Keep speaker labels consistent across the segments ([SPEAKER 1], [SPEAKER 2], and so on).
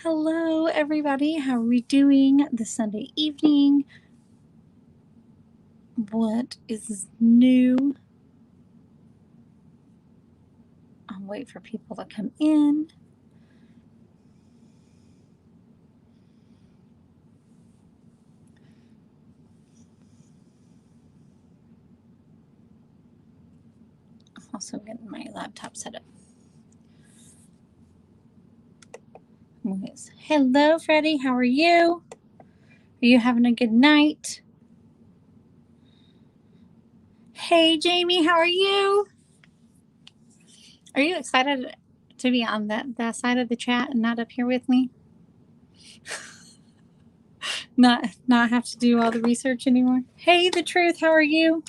[SPEAKER 1] Hello, everybody. How are we doing this Sunday evening? What is new? I'll wait for people to come in. I'm also getting my laptop set up. Hello, Freddie. How are you? Are you having a good night? Hey, Jamie. How are you? Are you excited to be on that side of the chat and not up here with me? Not have to do all the research anymore? Hey, The Truth. How are you?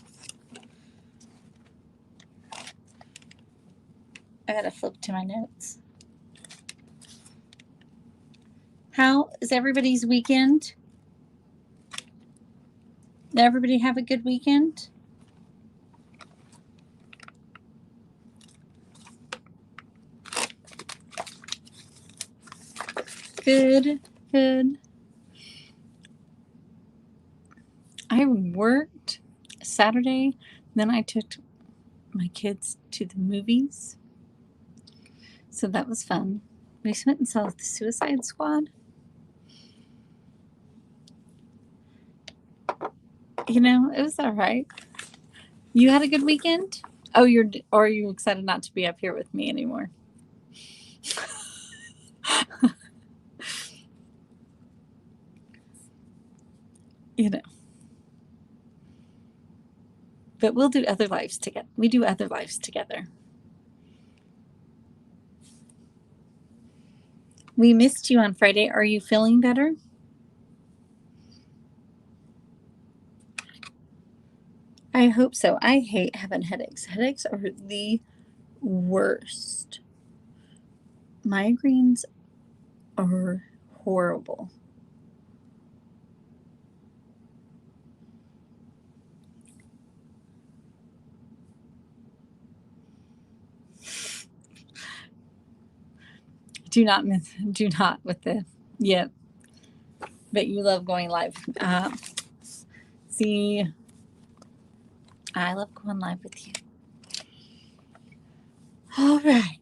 [SPEAKER 1] I gotta flip to my notes. How is everybody's weekend? Did everybody have a good weekend? Good. I worked Saturday, then I took my kids to the movies. So that was fun. We went and saw The Suicide Squad. You know, it was all right. You had a good weekend? Oh, are you excited not to be up here with me anymore? You know. But we'll do other lives together. We do other lives together. We missed you on Friday. Are you feeling better? I hope so. I hate having headaches. Headaches are the worst. Migraines are horrible. Do not with the yep. But you love going live. See, I love going live with you. All right.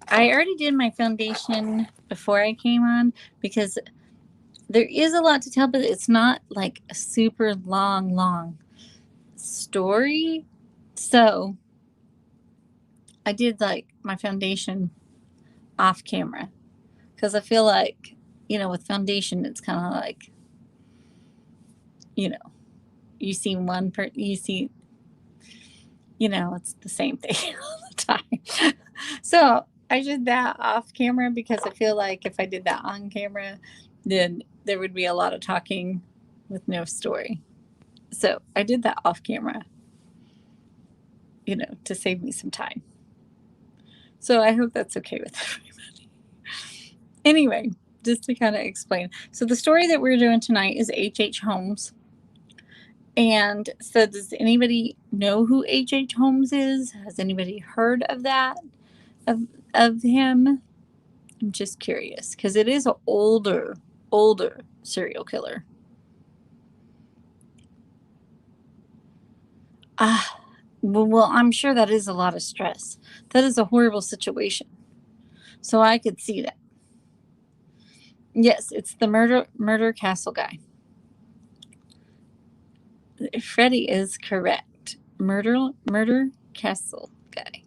[SPEAKER 1] I already did my foundation before I came on because there is a lot to tell, but it's not like a super long story. So I did like my foundation off camera because I feel like, with foundation, it's kind of like, you see it's the same thing all the time. So I did that off camera because I feel like if I did that on camera, then there would be a lot of talking with no story. So I did that off camera, to save me some time. So I hope that's okay with everybody. Anyway, just to kind of explain. So the story that we're doing tonight is H.H. Holmes. And so does anybody know who H.H. Holmes is? Has anybody heard of that? Of him? I'm just curious because it is an older serial killer. Well, I'm sure that is a lot of stress. That is a horrible situation. So I could see that. Yes, it's the murder castle guy. Freddie is correct. Murder castle guy.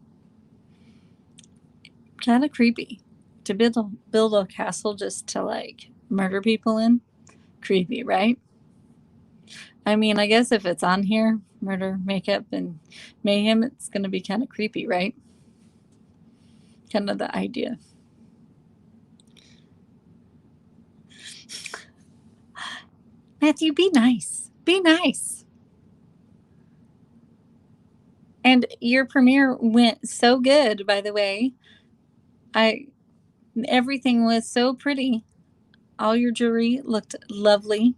[SPEAKER 1] Kind of creepy to build a castle just to like murder people in. Creepy, right? I mean, I guess if it's on here, murder, makeup, and mayhem, it's going to be kind of creepy, right? Kind of the idea. Matthew, be nice. Be nice. And your premiere went so good, by the way. Everything was so pretty. All your jewelry looked lovely.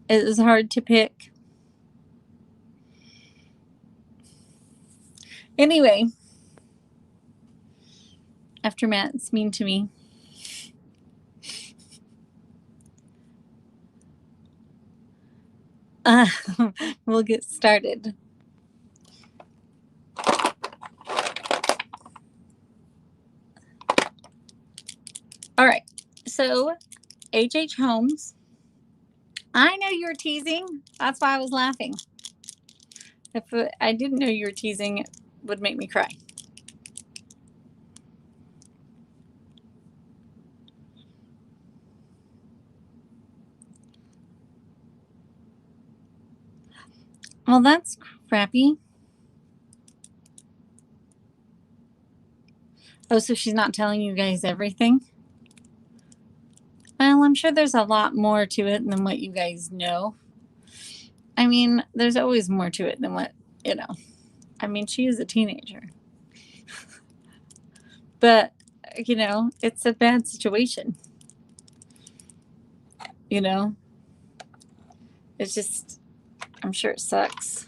[SPEAKER 1] It was hard to pick. Anyway, after Matt's mean to me. We'll get started. All right. So, H.H. Holmes. I know you were teasing. That's why I was laughing. If I didn't know you were teasing, it would make me cry. Well, that's crappy. Oh, so she's not telling you guys everything? Well, I'm sure there's a lot more to it than what you guys know. I mean, there's always more to it than what, you know. I mean, she is a teenager. But, you know, it's a bad situation. You know? It's just, I'm sure it sucks.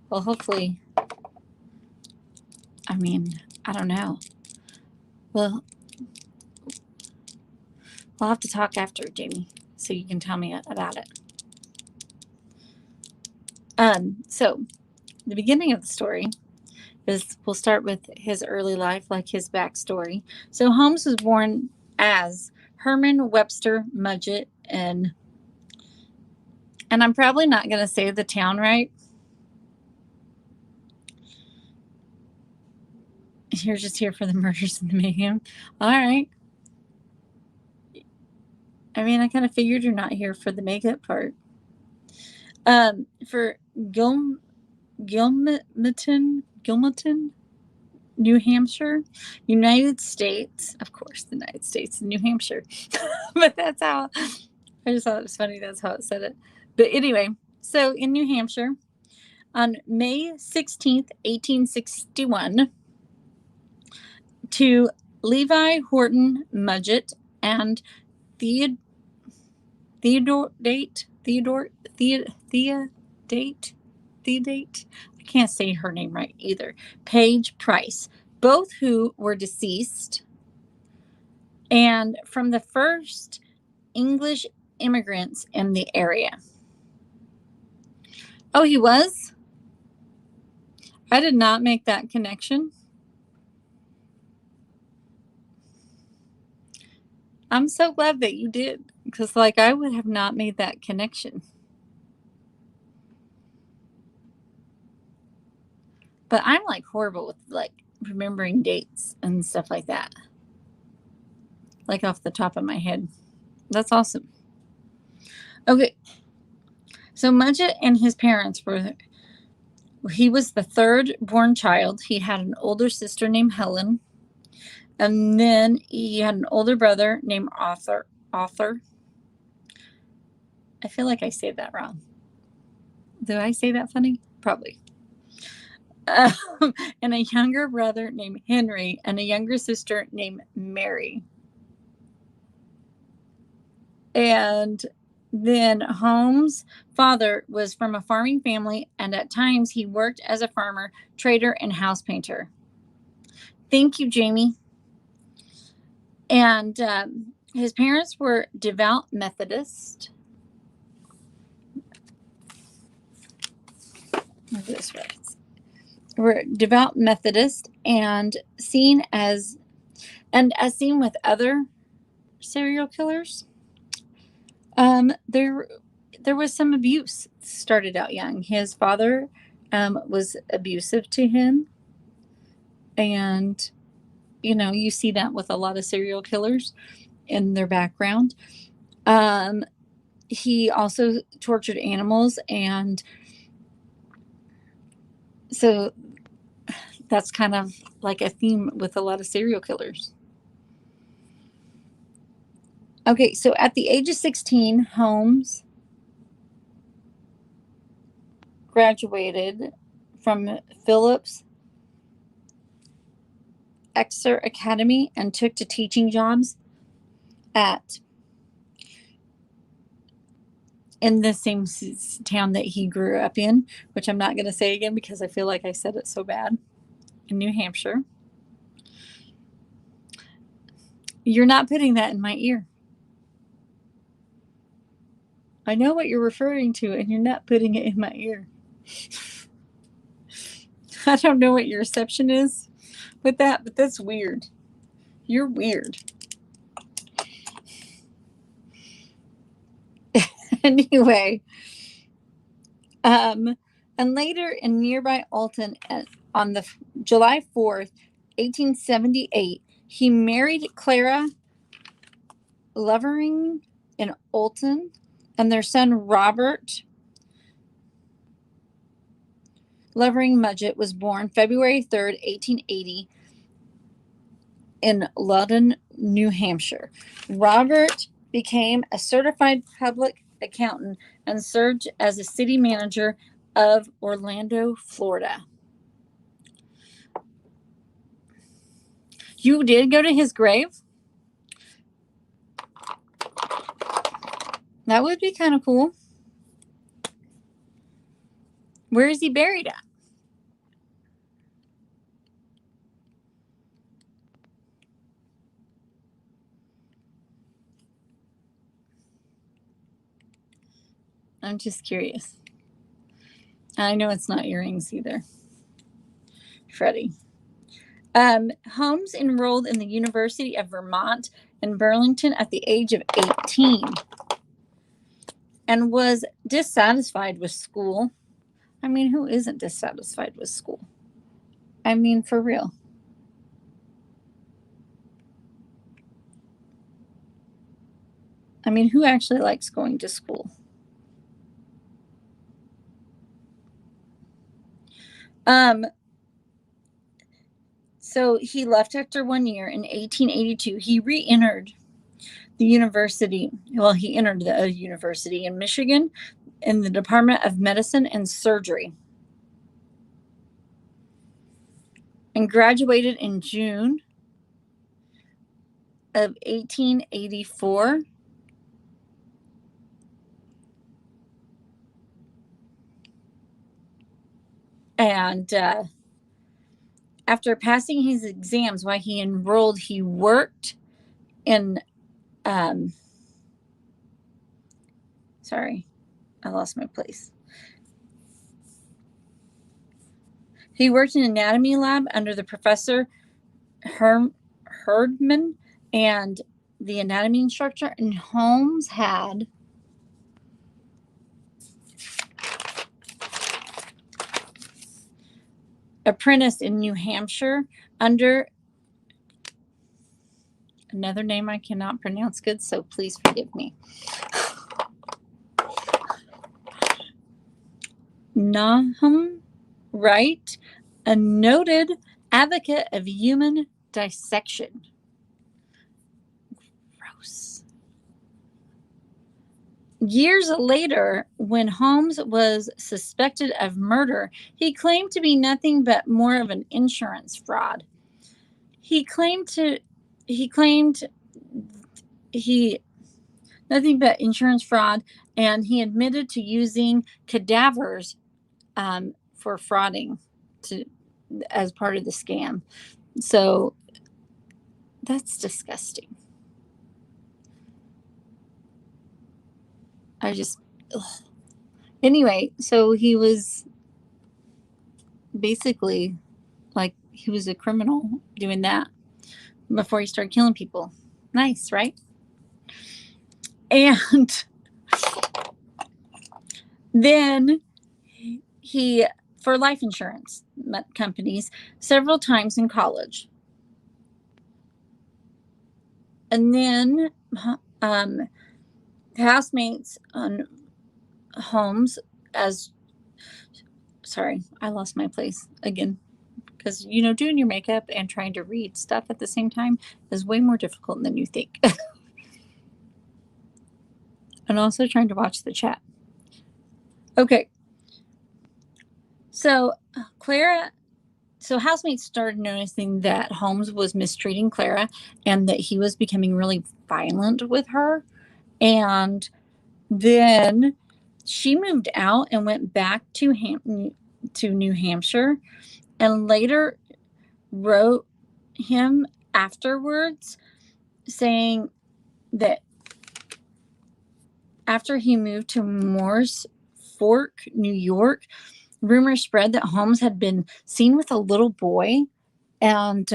[SPEAKER 1] Well, hopefully, I mean, I don't know. Well, we'll have to talk after, Jamie, so you can tell me about it. So the beginning of the story is we'll start with his early life, like his backstory. So Holmes was born as Herman Webster Mudgett, and I'm probably not going to say the town right. You're just here for the murders and the mayhem. All right. I mean, I kind of figured you're not here for the makeup part. For Gilmanton, New Hampshire, United States. Of course, the United States, New Hampshire. But that's how, I just thought it was funny. That's how it said it. But anyway, so in New Hampshire, on May 16th, 1861, to Levi Horton Mudgett and Theodate, I can't say her name right either, Page Price, both who were deceased and from the first English immigrants in the area. Oh, he was? I did not make that connection. I'm so glad that you did, because, like, I would have not made that connection. But I'm, like, horrible with, like, remembering dates and stuff like that. Like, off the top of my head. That's awesome. Okay. So Mudgett and his parents he was the third born child. He had an older sister named Helen. And then he had an older brother named Arthur. I feel like I say that wrong. Do I say that funny? Probably. And a younger brother named Henry and a younger sister named Mary. And then Holmes' father was from a farming family, and at times he worked as a farmer, trader, and house painter. Thank you, Jamie. And his parents were devout Methodist. This right. Were devout Methodist and seen with other serial killers. There was some abuse. Started out young. His father was abusive to him, and you see that with a lot of serial killers in their background. He also tortured animals, and so that's kind of like a theme with a lot of serial killers. Okay, so at the age of 16, Holmes graduated from Phillips Exeter Academy and took to teaching jobs in the same town that he grew up in, which I'm not going to say again because I feel like I said it so bad, in New Hampshire. You're not putting that in my ear. I know what you're referring to, and you're not putting it in my ear. I don't know what your reception is with that, but that's weird. You're weird. Anyway, and later in nearby Alton on the July 4th, 1878, he married Clara Lovering in Alton, and their son Robert Lovering Mudgett was born February 3rd, 1880 in Loudon, New Hampshire. Robert became a certified public accountant and served as a city manager of Orlando, Florida. You did go to his grave? That would be kind of cool. Where is he buried at? I'm just curious. I know it's not earrings either. Freddie. Holmes enrolled in the University of Vermont in Burlington at the age of 18 and was dissatisfied with school. I mean, who isn't dissatisfied with school? I mean, for real. I mean, who actually likes going to school? So he left after 1 year in 1882. He re-entered the university. Well, he entered the university in Michigan in the Department of Medicine and Surgery and graduated in June of 1884. And after passing his exams, while he enrolled, he worked in sorry, I lost my place. He worked in an anatomy lab under the professor Herdman and the anatomy instructor, and Holmes had apprenticed in New Hampshire under another name I cannot pronounce good, so please forgive me. Nahum Wright, a noted advocate of human dissection. Gross. Years later, when Holmes was suspected of murder, he claimed to be nothing but more of an insurance fraud. He claimed nothing but insurance fraud, and he admitted to using cadavers for frauding as part of the scam. So that's disgusting. Anyway, so he was basically like he was a criminal doing that before he started killing people. Nice, right? And then he, for life insurance companies, several times in college. And then housemates on Holmes sorry, I lost my place again. Because, doing your makeup and trying to read stuff at the same time is way more difficult than you think. And also trying to watch the chat. Okay. So housemates started noticing that Holmes was mistreating Clara and that he was becoming really violent with her. And then she moved out and went back to New Hampshire, and later wrote him afterwards saying that after he moved to Morse Fork, New York, rumors spread that Holmes had been seen with a little boy, and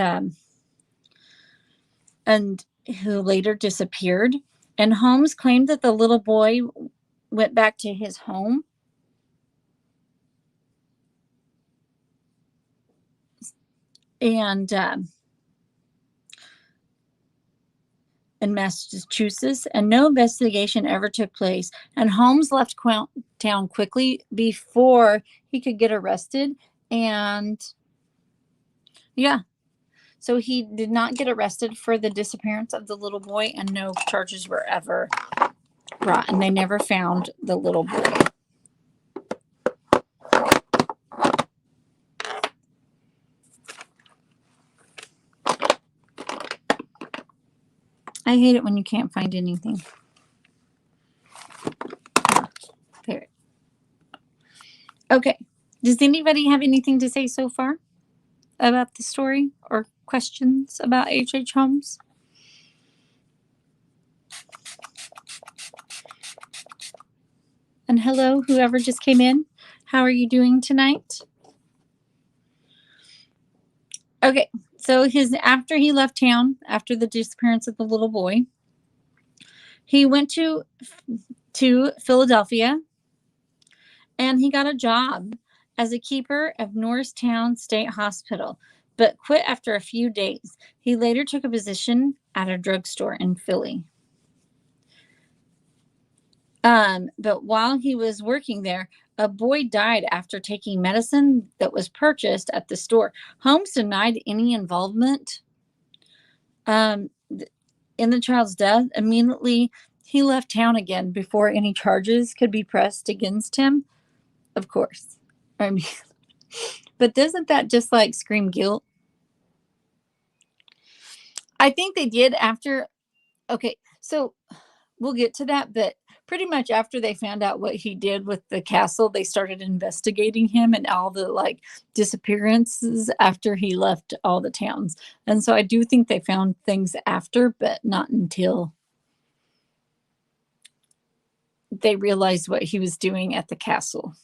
[SPEAKER 1] who later disappeared. And Holmes claimed that the little boy went back to his home. And in Massachusetts, and no investigation ever took place. And Holmes left town quickly before he could get arrested. And yeah, so he did not get arrested for the disappearance of the little boy, and no charges were ever brought, and they never found the little boy. I hate it when you can't find anything. There. Okay. Does anybody have anything to say so far about the story or questions about H.H. Holmes? And hello, whoever just came in. How are you doing tonight? Okay, so after he left town, after the disappearance of the little boy, he went to Philadelphia, and he got a job as a keeper of Norristown State Hospital, but quit after a few days. He later took a position at a drugstore in Philly. But while he was working there, a boy died after taking medicine that was purchased at the store. Holmes denied any involvement in the child's death. Immediately, he left town again before any charges could be pressed against him. Of course. I mean, but doesn't that just like scream guilt? I think they did after. Okay, so we'll get to that, but pretty much after they found out what he did with the castle, they started investigating him and all the like disappearances after he left all the towns. And so I do think they found things after, but not until they realized what he was doing at the castle.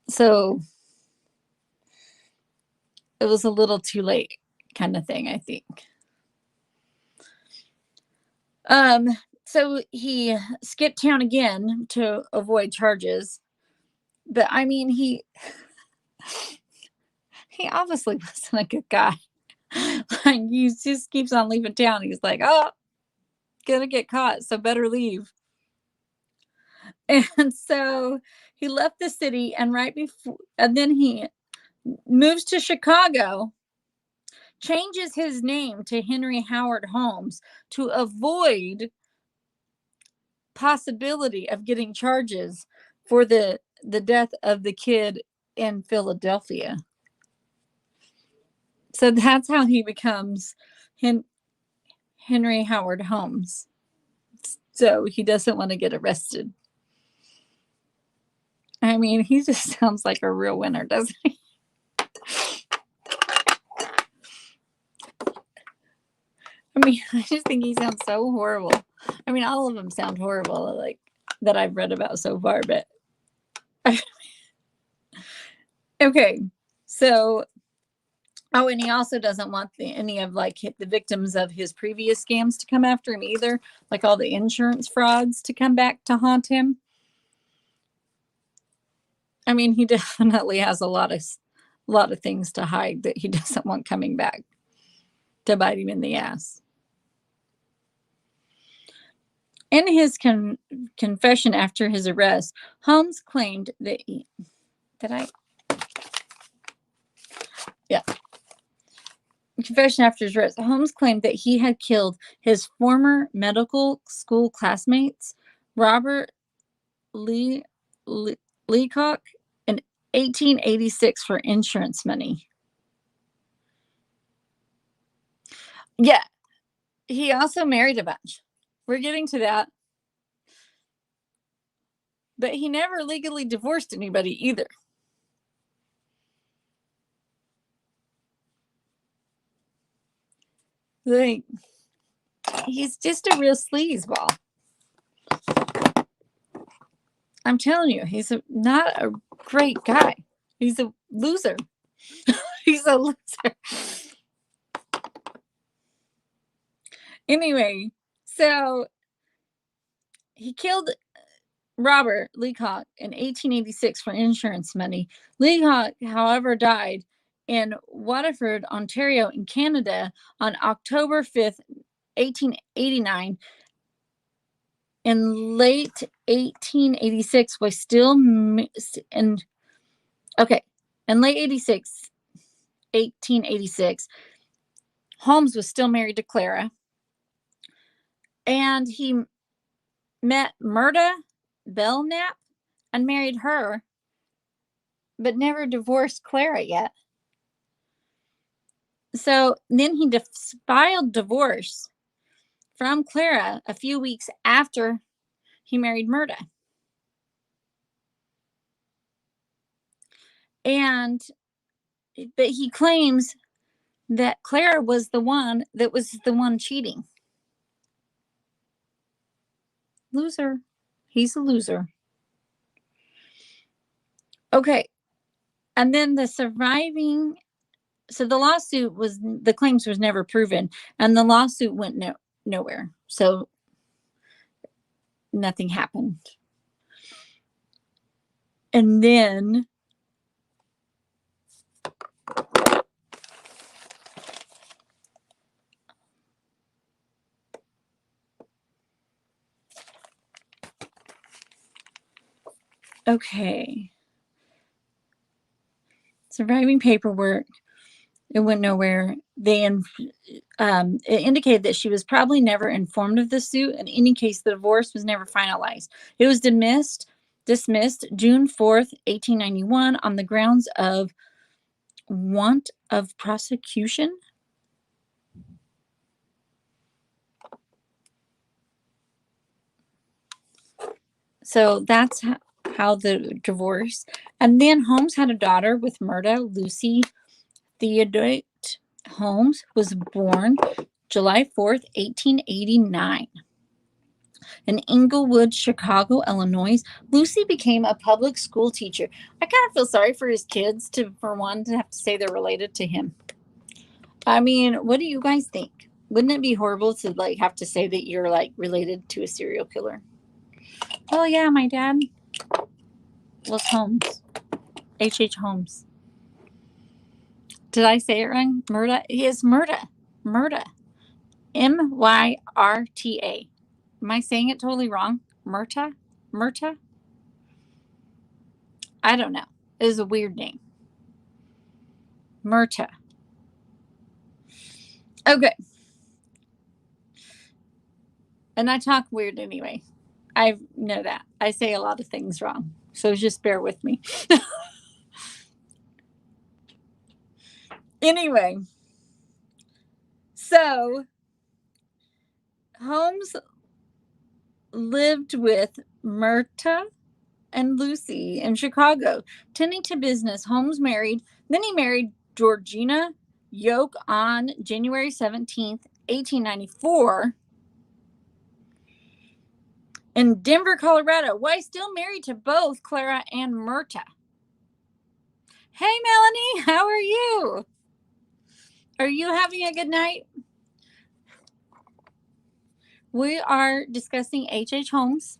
[SPEAKER 1] So it was a little too late, kind of thing, I think. So he skipped town again to avoid charges. But I mean, he obviously wasn't a good guy. Like, he just keeps on leaving town. He's like, oh, gonna get caught, so better leave. And so he left the city, and then he moves to Chicago, changes his name to Henry Howard Holmes to avoid possibility of getting charges for the death of the kid in Philadelphia. So that's how he becomes Henry Howard Holmes. So he doesn't want to get arrested. I mean, he just sounds like a real winner, doesn't he? I mean, I just think he sounds so horrible. I mean, all of them sound horrible, like that I've read about so far, but okay. So, oh, and he also doesn't want any of like the victims of his previous scams to come after him either, like all the insurance frauds to come back to haunt him. I mean, he definitely has a lot of things to hide that he doesn't want coming back to bite him in the ass. In his confession after his arrest, Holmes claimed that confession after his arrest, Holmes claimed that he had killed his former medical school classmates, Robert Leacock, in 1886 for insurance money. Yeah, he also married a bunch. We're getting to that. But he never legally divorced anybody either. Like, he's just a real sleazeball. I'm telling you, he's not a great guy. He's a loser. He's a loser. Anyway, so he killed Robert Leacock in 1886 for insurance money. Leacock, however, died in Waterford, Ontario, in Canada on October 5th, 1889. In late 1886 was still in late 1886, Holmes was still married to Clara, and he met Myrta Belknap and married her, but never divorced Clara yet. So then he filed divorce from Clara a few weeks after he married Myrta. But he claims that Clara was the one cheating. Loser. He's a loser. Okay. And then the claims was never proven, and the lawsuit went nowhere. So nothing happened. And then surviving paperwork, it went nowhere. It indicated that she was probably never informed of the suit. In any case, the divorce was never finalized. It was dismissed June 4th, 1891 on the grounds of want of prosecution. So that's how the divorce. And then Holmes had a daughter with Myrta. Lucy Theodore Holmes was born July 4th, 1889. In Englewood, Chicago, Illinois, Lucy became a public school teacher. I kind of feel sorry for his kids for one to have to say they're related to him. I mean, what do you guys think? Wouldn't it be horrible to have to say that you're related to a serial killer? Oh yeah, my dad was Holmes. H.H. Holmes. Did I say it wrong? Myrta? He is Myrta. Myrta. Myrta. Am I saying it totally wrong? Myrta? Myrta? I don't know. It is a weird name. Myrta. Okay. And I talk weird anyway. I know that. I say a lot of things wrong. So just bear with me. Anyway. So Holmes lived with Myrta and Lucy in Chicago, tending to business. Holmes married. Then he married Georgina Yoke on January 17th, 1894. In Denver, Colorado. Why still married to both Clara and Myrta? Hey, Melanie, how are you? Are you having a good night? We are discussing H.H. Holmes.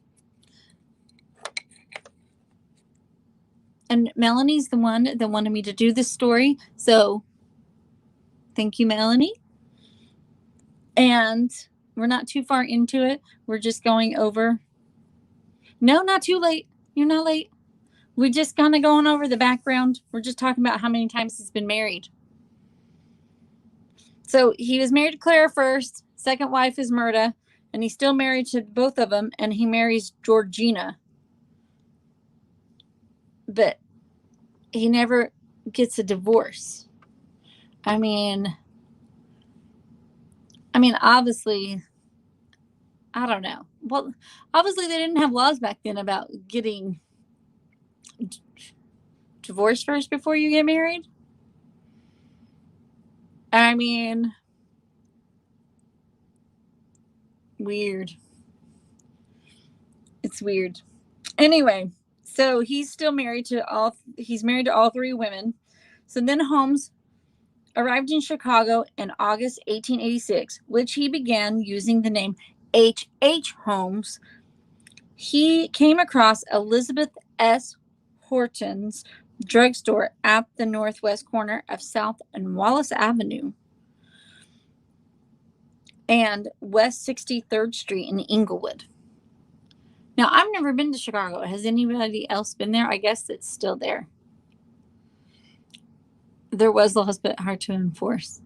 [SPEAKER 1] And Melanie's the one that wanted me to do this story. So thank you, Melanie. And we're not too far into it. We're just going over. No, not too late. You're not late. We're just kind of going over the background. We're just talking about how many times he's been married. So he was married to Clara first. Second wife is Myrta. And he's still married to both of them. And he marries Georgina. But he never gets a divorce. I mean, obviously, I don't know. Well, obviously they didn't have laws back then about getting divorced first before you get married. I mean, Weird. It's weird. Anyway, so he's married to all three women. So then Holmes arrived in Chicago in August 1886, which he began using the name H.H. Holmes. He came across Elizabeth S. Horton's drugstore at the northwest corner of South and Wallace Avenue and West 63rd Street in Inglewood. Now, I've never been to Chicago. Has anybody else been there? I guess it's still there. There was laws, but hard to enforce.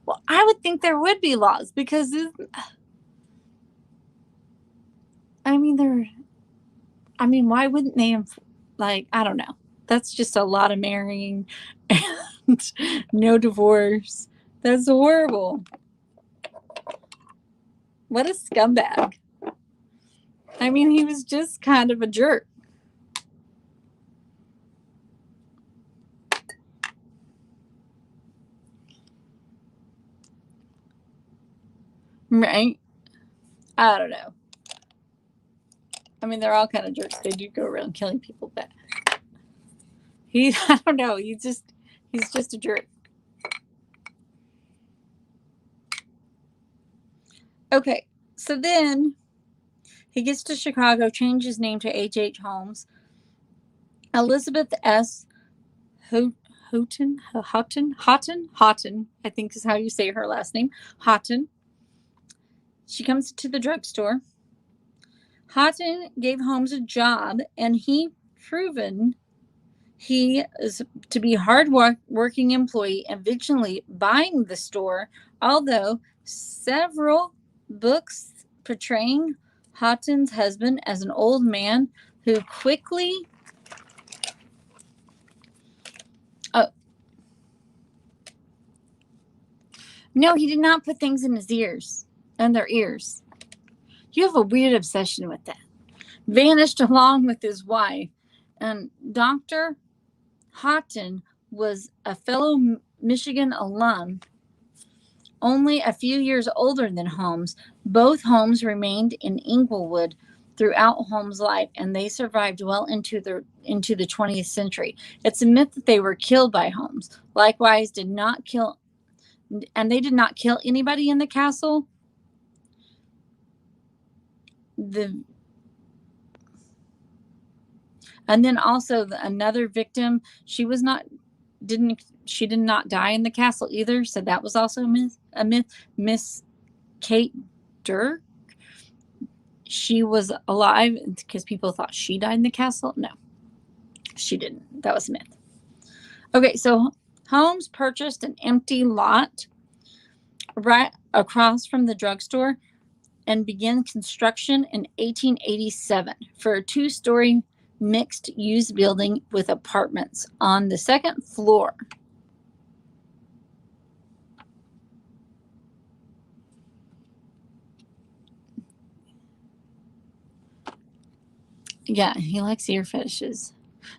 [SPEAKER 1] Well, I would think there would be laws because, why wouldn't they? I don't know. That's just a lot of marrying and no divorce. That's horrible. What a scumbag. He was just kind of a jerk. Right? I don't know. They're all kind of jerks. They do go around killing people, but I don't know. He's just a jerk. Okay, so then he gets to Chicago, changed his name to H.H. Holmes. Elizabeth S. Houghton, I think is how you say her last name, Houghton. She comes to the drugstore. Houghton gave Holmes a job, and he proven he is to be a hard-working employee, eventually buying the store, although several books portraying Houghton's husband as an old man who quickly... No, he did not put things in his ears and their ears. You have a weird obsession with that. Vanished along with his wife. And Dr. Houghton was a fellow Michigan alum, only a few years older than Holmes. Both Holmes remained in Inglewood throughout Holmes' life, and they survived well into the 20th century. It's a myth that they were killed by Holmes. Likewise, they did not kill anybody in the castle. And then also another victim, she did not die in the castle either, so that was also a myth. Miss Kate Dirk, she was alive because people thought she died in the castle. No, she didn't. That was a myth. Okay, so Holmes purchased an empty lot right across from the drugstore and began construction in 1887 for a 2-story mixed-use building with apartments on the second floor. Yeah, he likes ear fetishes.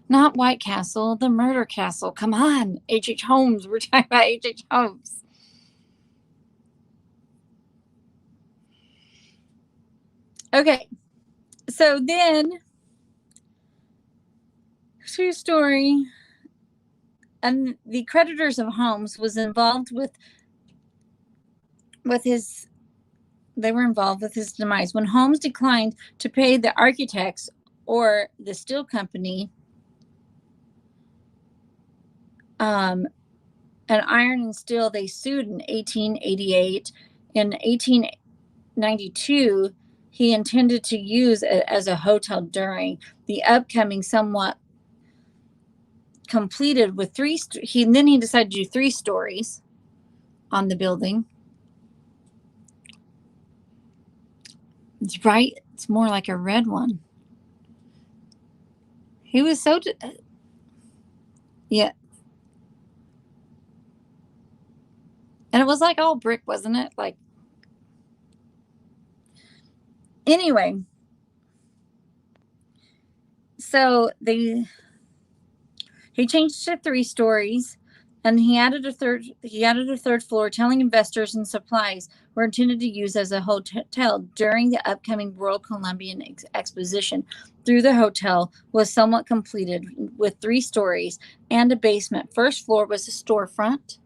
[SPEAKER 1] Not White Castle, the Murder Castle. Come on, H.H. Holmes. We're talking about H.H. Holmes. Okay, so then... True story. And the creditors of Holmes was involved with his demise. When Holmes declined to pay the architects or the steel company, and Iron and Steel, they sued in 1888. In 1892, he intended to use it as a hotel during the upcoming somewhat completed with then he decided to do 3 stories on the building. It's right. It's more like a red one. He was so... yeah. And it was like all brick, wasn't it? Anyway. So he changed to 3 stories. And he added a third floor, telling investors and supplies were intended to use as a hotel during the upcoming Royal Columbian Exposition. Through the hotel was somewhat completed with 3 stories and a basement. First floor was a storefront.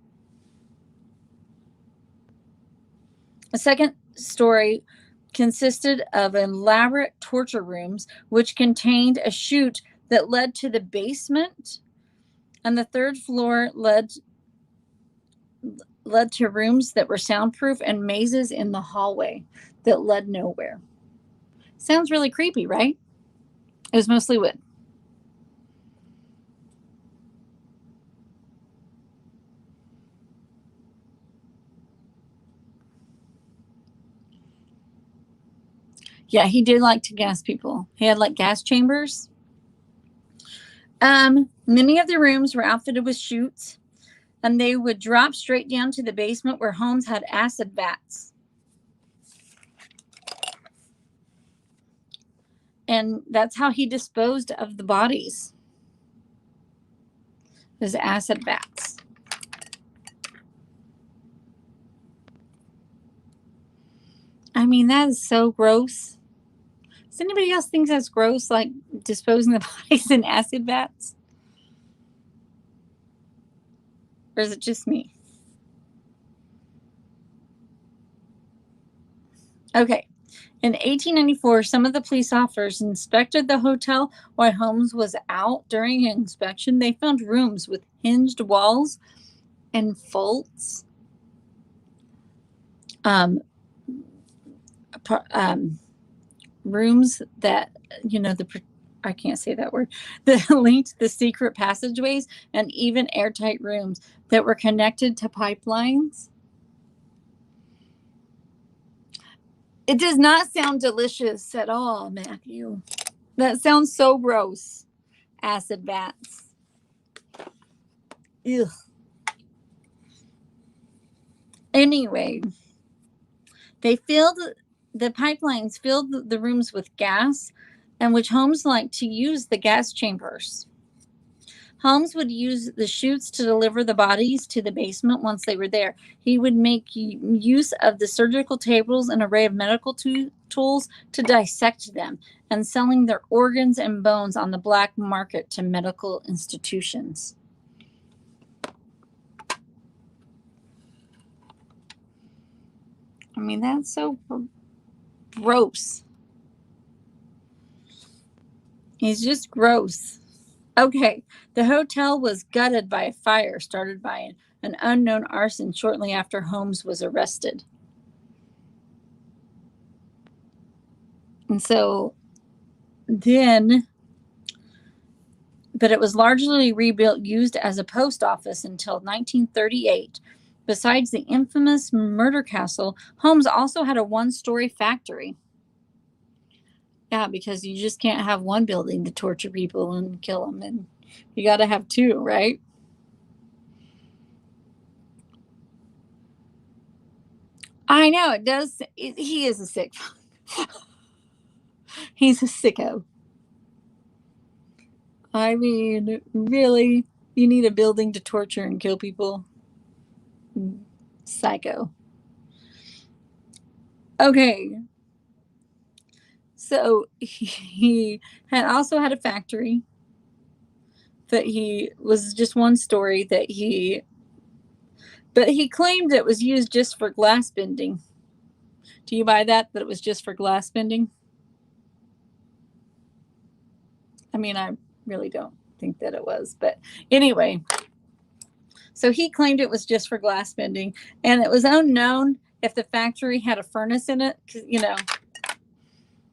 [SPEAKER 1] The second story consisted of elaborate torture rooms, which contained a chute that led to the basement. And the third floor led to rooms that were soundproof and mazes in the hallway that led nowhere. Sounds really creepy, right? It was mostly wood. Yeah, he did like to gas people. He had like gas chambers. Many of the rooms were outfitted with chutes, and they would drop straight down to the basement where Holmes had acid vats. And that's how he disposed of the bodies. His acid vats. I mean, that is so gross. Does anybody else think that's gross, like disposing the bodies in acid vats? Or is it just me? Okay. In 1894, some of the police officers inspected the hotel while Holmes was out. During an inspection, they found rooms with hinged walls and vaults. Rooms that, I can't say that word, that linked the secret passageways, and even airtight rooms that were connected to pipelines. It does not sound delicious at all, Matthew. That sounds so gross. Acid vats. Ugh. Anyway, the pipelines filled the rooms with gas, and which Holmes liked to use the gas chambers. Holmes would use the chutes to deliver the bodies to the basement once they were there. He would make use of the surgical tables and array of medical tools to dissect them, and selling their organs and bones on the black market to medical institutions. I mean, that's so gross. He's just gross. Okay, the hotel was gutted by a fire started by an unknown arson shortly after Holmes was arrested. And so then, but it was largely rebuilt, used as a post office until 1938. Besides the infamous murder castle, Holmes also had a 1-story factory. Yeah, because you just can't have one building to torture people and kill them, and you got to have 2, right? I know it does. He is a sick. He's a sicko. I mean, really, you need a building to torture and kill people? Psycho. Okay. So he had also had a factory that he was just 1 story but he claimed it was used just for glass bending. Do you buy that it was just for glass bending? I mean, I really don't think that it was, but anyway. So he claimed it was just for glass bending, and it was unknown if the factory had a furnace in it,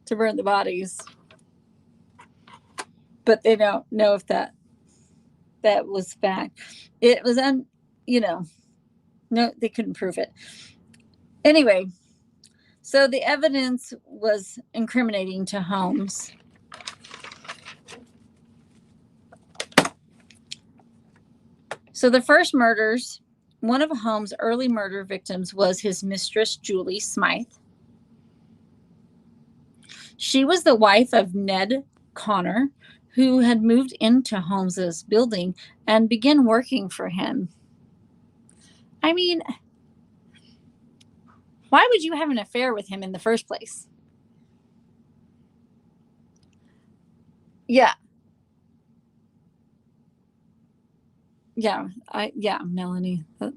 [SPEAKER 1] to burn the bodies. But they don't know if that was fact. It was no, they couldn't prove it. Anyway, so the evidence was incriminating to Holmes. So the first murders, one of Holmes' early murder victims was his mistress, Julie Smythe. She was the wife of Ned Connor, who had moved into Holmes's building and began working for him. I mean, why would you have an affair with him in the first place? Yeah. Yeah, Melanie. But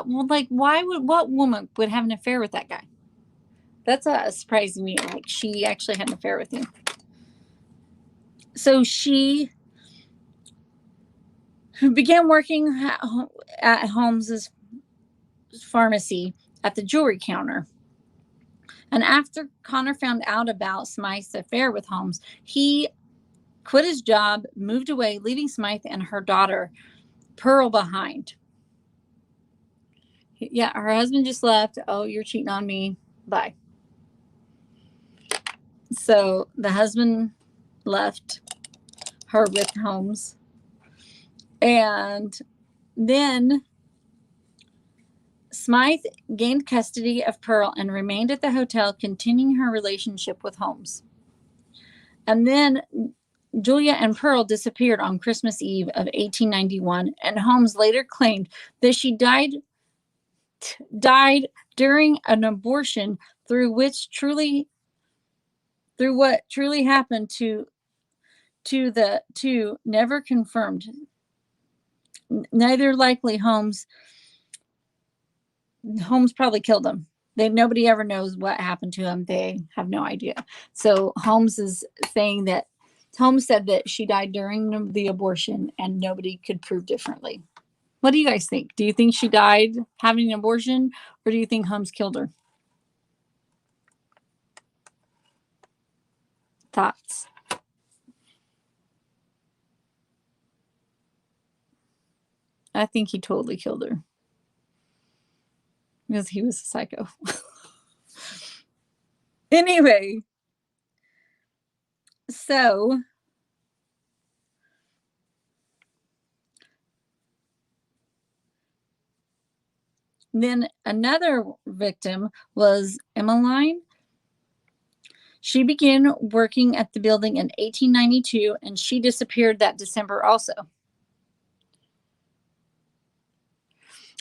[SPEAKER 1] well, like, what woman would have an affair with that guy? That's a surprise to me. Like, she actually had an affair with him. So she began working at Holmes's pharmacy at the jewelry counter. And after Connor found out about Smythe's affair with Holmes, he quit his job, moved away, leaving Smythe and her daughter, Pearl, behind. Yeah, her husband just left. Oh, you're cheating on me. Bye. So the husband left her with Holmes. And then Smythe gained custody of Pearl and remained at the hotel, continuing her relationship with Holmes. And then Julia and Pearl disappeared on Christmas Eve of 1891, and Holmes later claimed that she died during an abortion through what truly happened to the two never confirmed. Neither likely. Holmes probably killed him. Nobody ever knows what happened to him. They have no idea. So Holmes is saying that Holmes said that she died during the abortion and nobody could prove differently. What do you guys think? Do you think she died having an abortion, or do you think Holmes killed her? Thoughts? I think he totally killed her because he was a psycho. Anyway, so then another victim was Emmeline. She began working at the building in 1892, and she disappeared that December also.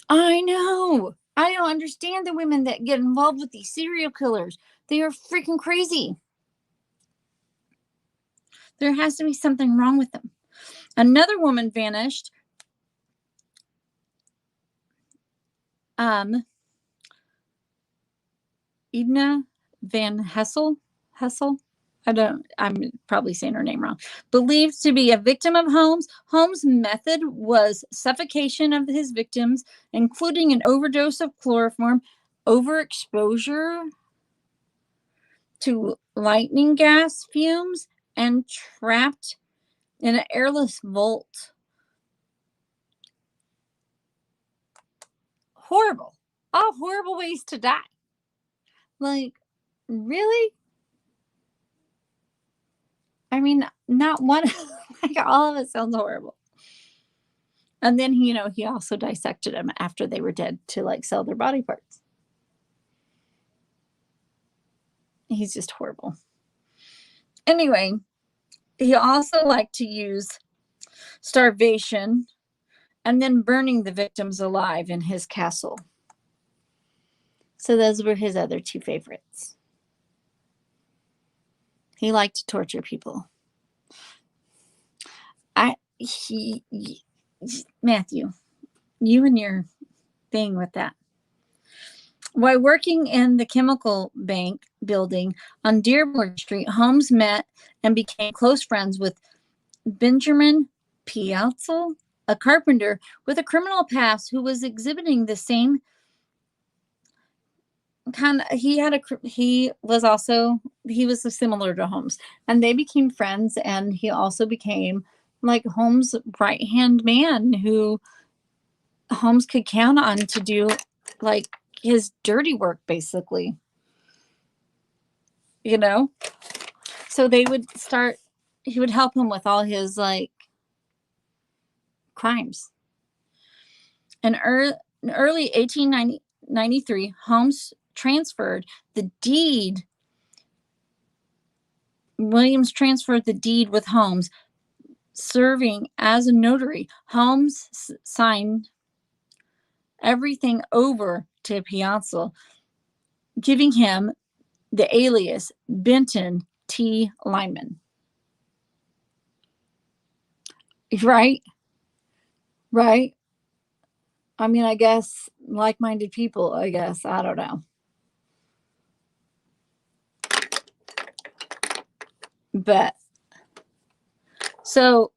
[SPEAKER 1] I know. I don't understand the women that get involved with these serial killers. They are freaking crazy. There has to be something wrong with them. Another woman vanished. Edna Van Hessel. I'm probably saying her name wrong. Believed to be a victim of Holmes. Holmes' method was suffocation of his victims, including an overdose of chloroform, overexposure to lightning gas fumes, and trapped in an airless vault. Horrible. All horrible ways to die. Like, really? I mean, not one, like, all of it sounds horrible. And then, he also dissected them after they were dead to, like, sell their body parts. He's just horrible. Anyway, he also liked to use starvation and then burning the victims alive in his castle. So those were his other two favorites. He liked to torture people. Matthew, you and your thing with that. While working in the chemical bank building on Dearborn Street, Holmes met and became close friends with Benjamin Piazza, a carpenter with a criminal past who was exhibiting the same kind of. He was similar to Holmes, and they became friends, and he also became like Holmes' right-hand man who Holmes could count on to do like his dirty work, basically. So he would help him with all his like crimes. In early 1893, Holmes transferred the deed. Williams transferred the deed with Holmes, serving as a notary. Holmes signed everything over to Piazza, giving him the alias Benton T. Lyman. Right? Right? I mean, I guess like-minded people, I guess. I don't know. But so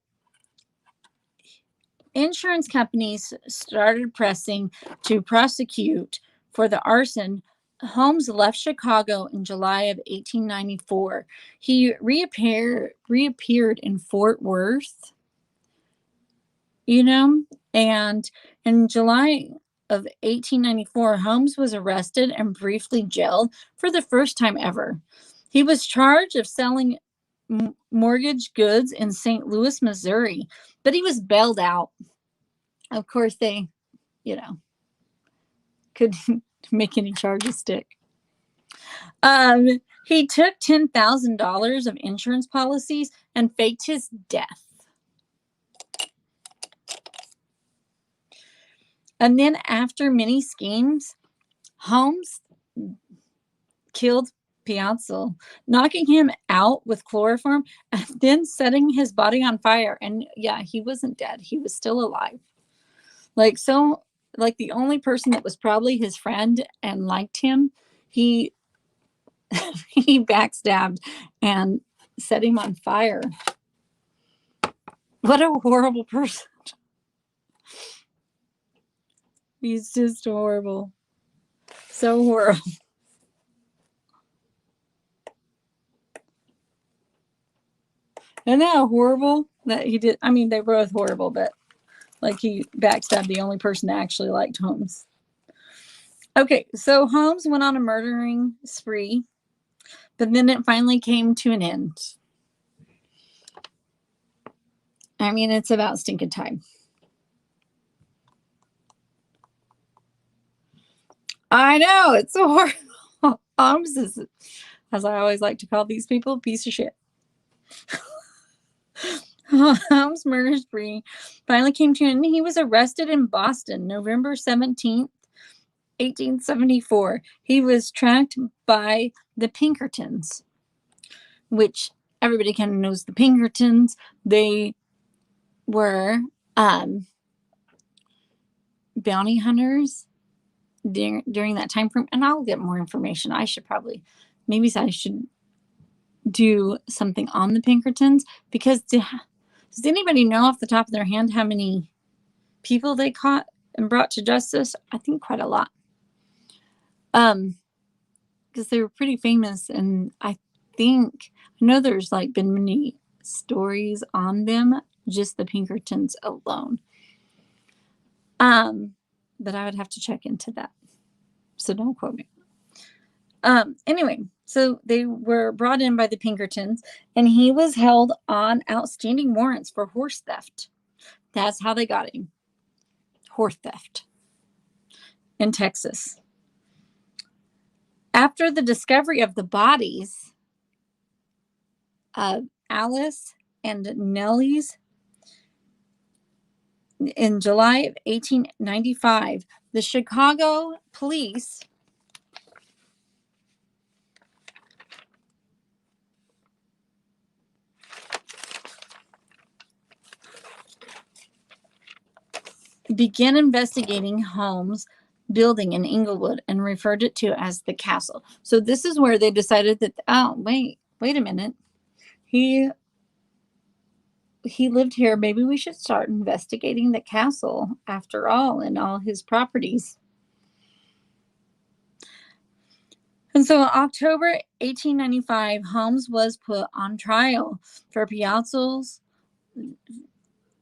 [SPEAKER 1] insurance companies started pressing to prosecute for the arson. Holmes left Chicago in July of 1894. He reappeared in Fort Worth, and in July of 1894, Holmes was arrested and briefly jailed for the first time ever. He was charged of selling mortgage goods in St. Louis, Missouri, but he was bailed out. Of course, they, couldn't make any charges stick. He took $10,000 of insurance policies and faked his death. And then, after many schemes, Holmes killed Piazza, knocking him out with chloroform and then setting his body on fire. And yeah, he wasn't dead. He was still alive. Like the only person that was probably his friend and liked him, he he backstabbed and set him on fire. What a horrible person. He's just horrible. So horrible. Isn't that horrible that he did? I mean, they're both horrible, but like he backstabbed the only person that actually liked Holmes. Okay, so Holmes went on a murdering spree, but then it finally came to an end. I mean, it's about stinking time. I know, it's so horrible. Holmes is, as I always like to call these people, a piece of shit. Holmes' murder spree finally came to an end. He was arrested in Boston, November 17th, 1874. He was tracked by the Pinkertons, which everybody kind of knows the Pinkertons. They were bounty hunters during that time frame. And I'll get more information. I should do something on the Pinkertons, because does anybody know off the top of their hand how many people they caught and brought to justice? I think quite a lot. Because they were pretty famous, and I know there's like been many stories on them, just the Pinkertons alone. But I would have to check into that, so don't quote me. Anyway, so they were brought in by the Pinkertons, and he was held on outstanding warrants for horse theft. That's how they got him. Horse theft in Texas. After the discovery of the bodies of Alice and Nellie's in July of 1895, the Chicago police began investigating Holmes' building in Inglewood and referred it to as the castle. So this is where they decided that, wait a minute. He lived here. Maybe we should start investigating the castle after all, and all his properties. And so in October 1895, Holmes was put on trial for Piazza's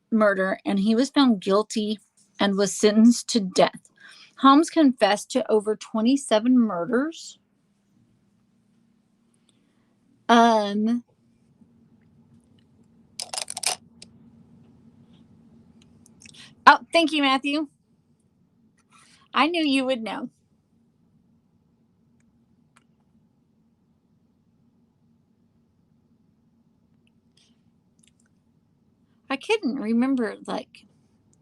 [SPEAKER 1] murder, and he was found guilty and was sentenced to death. Holmes confessed to over 27 murders. Oh, thank you, Matthew. I knew you would know. I couldn't remember like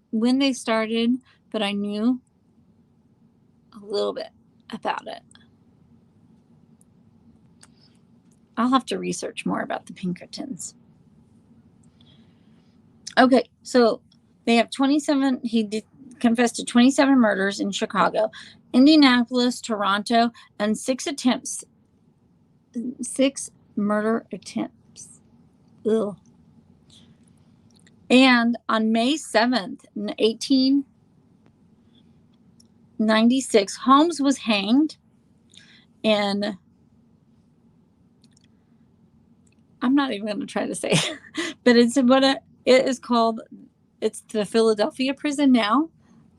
[SPEAKER 1] when they started, but I knew a little bit about it. I'll have to research more about the Pinkertons. Okay, so they have 27. Confessed to 27 murders in Chicago, Indianapolis, Toronto, and 6 murder attempts. Ugh. And on May 7th, 1896, Holmes was hanged in, I'm not even going to try to say it, but it is called, it's the Philadelphia prison now.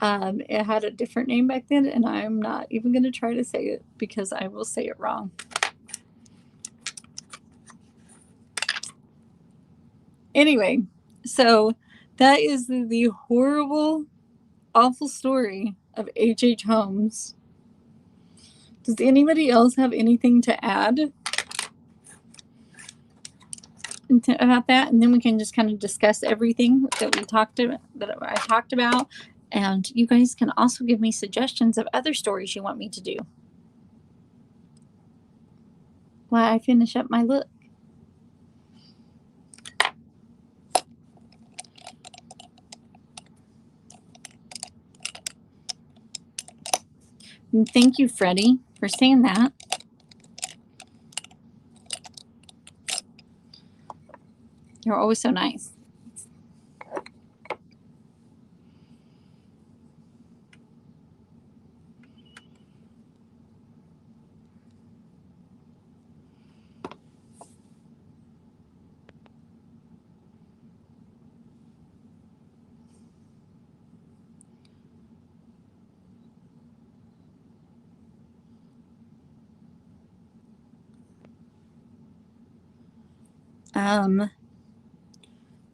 [SPEAKER 1] It had a different name back then, and I'm not even going to try to say it because I will say it wrong. Anyway, so that is the horrible, awful story of H.H. Holmes. Does anybody else have anything to add about that? And then we can just kind of discuss everything that I talked about. And you guys can also give me suggestions of other stories you want me to do while I finish up my look. And thank you, Freddie, for saying that. You're always so nice.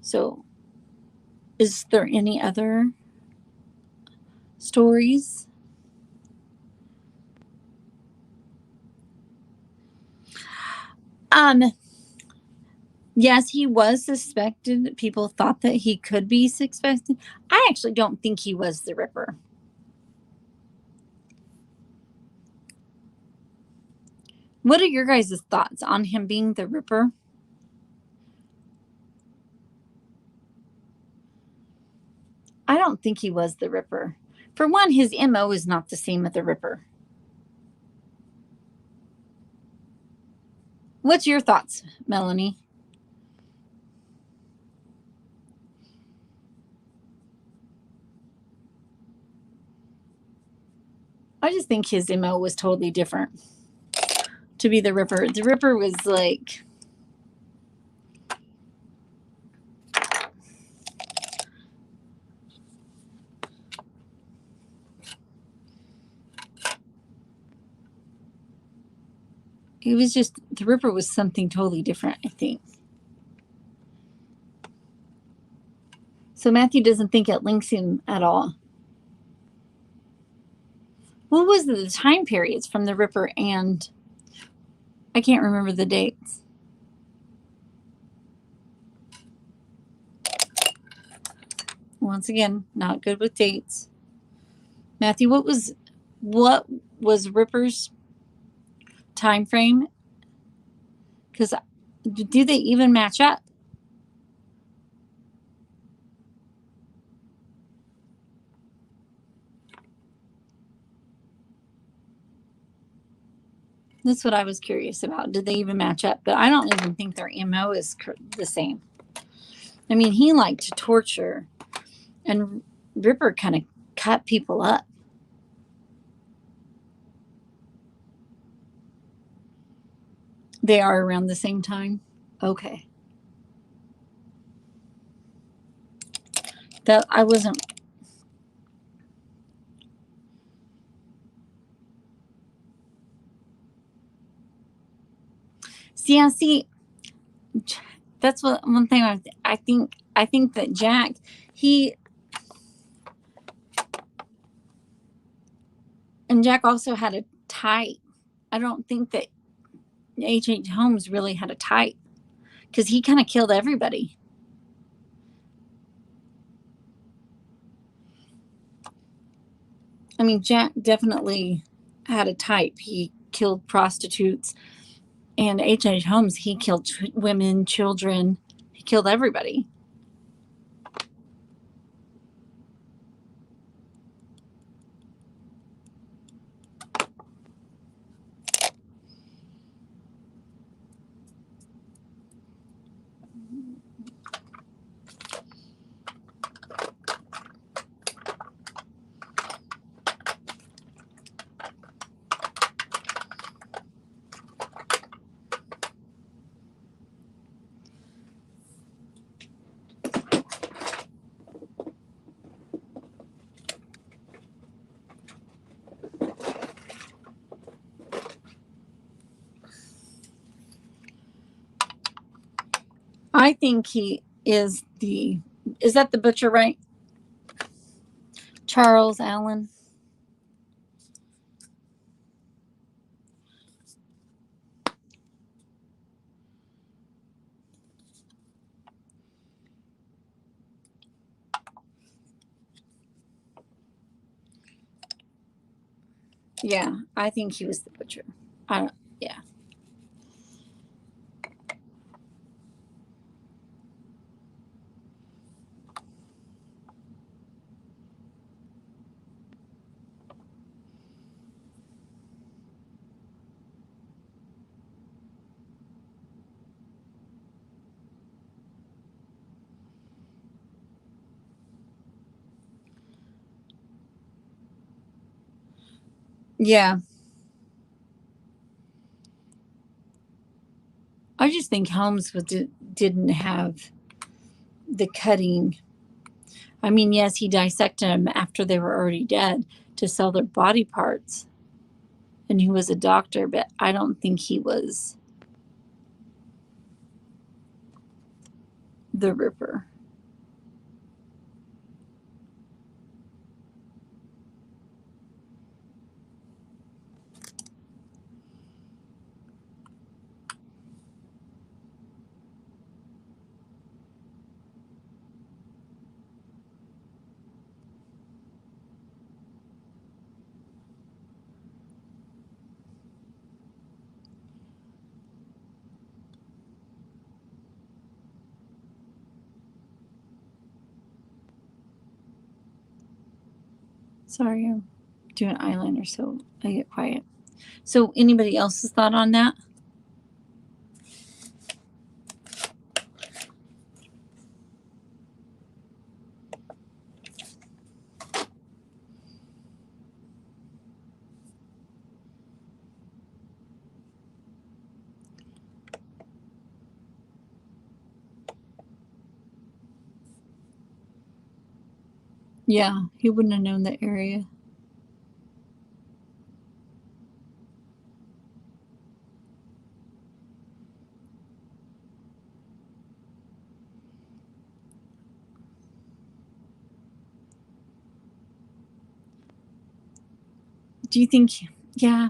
[SPEAKER 1] So is there any other stories? Yes, he was suspected. People thought that he could be suspected. I actually don't think he was the Ripper. What are your guys' thoughts on him being the Ripper? I don't think he was the Ripper. For one, his MO is not the same as the Ripper. What's your thoughts, Melanie? I just think his MO was totally different to be the Ripper. The Ripper was like, it was just, the Ripper was something totally different, I think. So Matthew doesn't think it links him at all. What was the time periods from the Ripper? And I can't remember the dates. Once again, not good with dates. Matthew, what was Ripper's time frame? Because do they even match up? That's what I was curious about. Did they even match up? But I don't even think their MO is the same. I mean, he liked to torture, and Ripper kind of cut people up. They are around the same time? Okay. That I wasn't. See, that's one thing I think that Jack, Jack also had a type. I don't think that H.H. Holmes really had a type because he kind of killed everybody. I mean, Jack definitely had a type. He killed prostitutes. And H.H. Holmes, he killed women, children. He killed everybody. I think he is the. Is that the butcher, right? Charles Allen. Yeah, I think he was the butcher. I don't. Yeah. Yeah. I just think Holmes didn't have the cutting. I mean, yes, he dissected them after they were already dead to sell their body parts. And he was a doctor, but I don't think he was the Ripper. Sorry, I'm doing eyeliner, so I get quiet. So, anybody else's thought on that? Yeah, he wouldn't have known the area. Do you think? Yeah.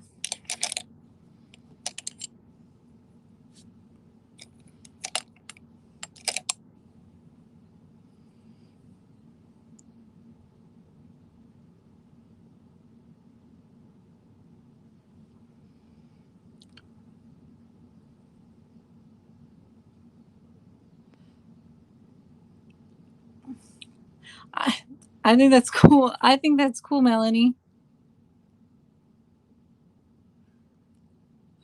[SPEAKER 1] I think that's cool. I think that's cool, Melanie.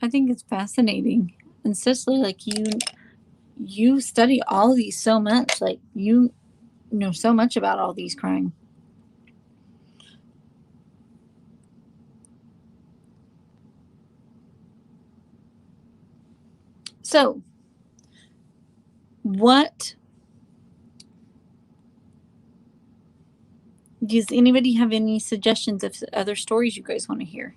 [SPEAKER 1] I think it's fascinating. And Cicely, like you study all of these so much. Like you know so much about all these crime. So, what does anybody have any suggestions of other stories you guys want to hear?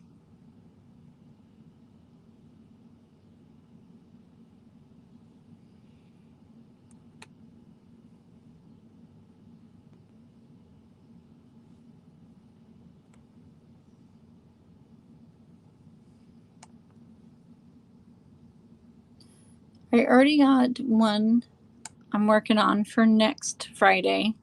[SPEAKER 1] I already got one I'm working on for next Friday.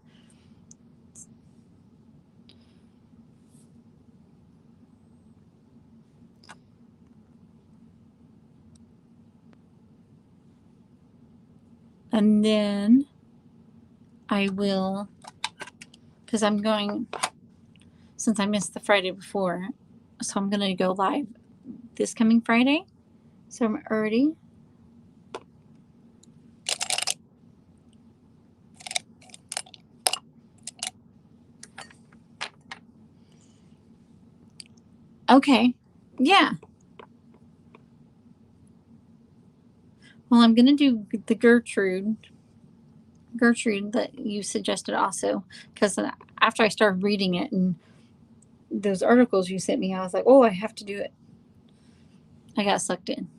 [SPEAKER 1] And then I will, because I'm going, since I missed the Friday before, so I'm going to go live this coming Friday. So I'm already. Okay. Yeah. Well, I'm going to do the Gertrude that you suggested also, because after I started reading it and those articles you sent me, I was like, oh, I have to do it. I got sucked in.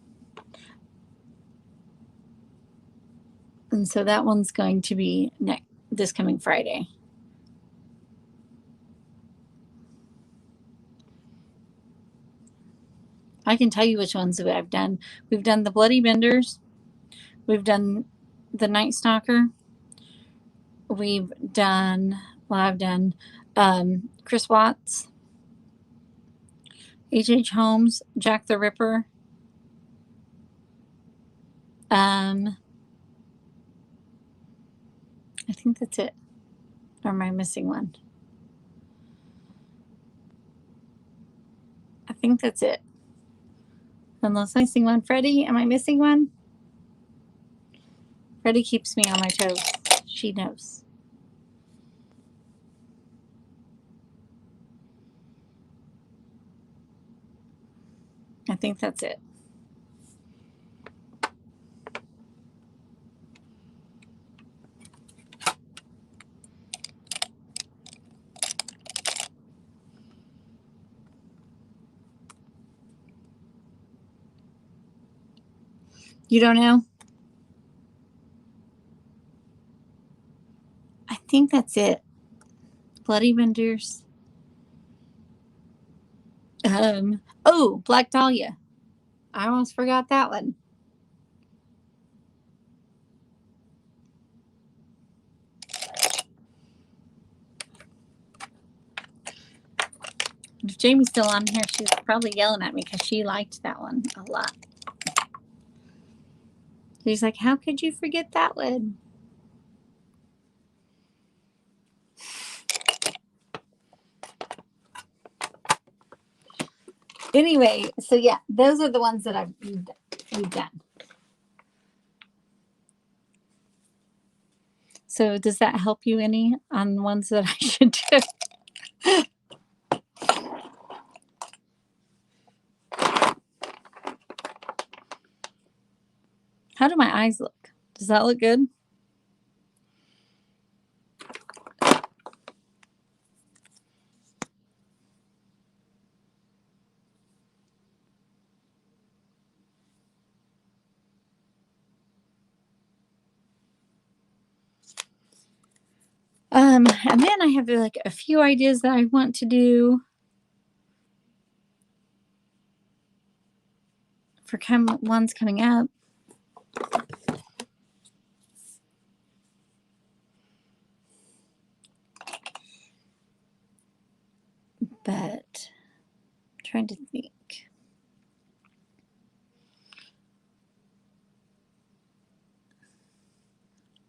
[SPEAKER 1] And so that one's going to be this coming Friday. I can tell you which ones that I've done. We've done the Bloody Benders. We've done the Night Stalker. We've done, well, I've done Chris Watts, H.H. Holmes, Jack the Ripper. I think that's it. Or am I missing one? I think that's it. Unless I'm missing one. Freddie, am I missing one? Freddie keeps me on my toes. She knows. I think that's it. You don't know? I think that's it. Bloody Benders. Oh, Black Dahlia. I almost forgot that one. If Jamie's still on here, she's probably yelling at me because she liked that one a lot. She's like, how could you forget that one? Anyway, so yeah, those are the ones that we've done. So does that help you any on ones that I should do? How do my eyes look? Does that look good? And then I have like a few ideas that I want to do for ones coming up. But I'm trying to think.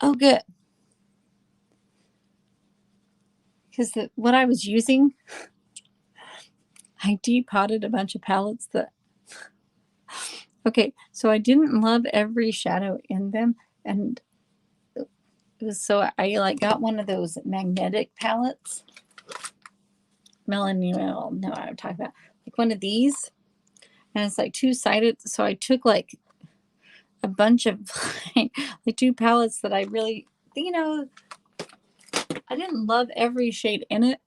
[SPEAKER 1] Oh, good. Because what I was using, I depotted a bunch of palettes that, okay, so I didn't love every shadow in them. And it was so I like got one of those magnetic palettes. Melanie will know what I'm talking about. Like one of these. And it's like two-sided. So I took like a bunch of like 2 palettes that I really, I didn't love every shade in it.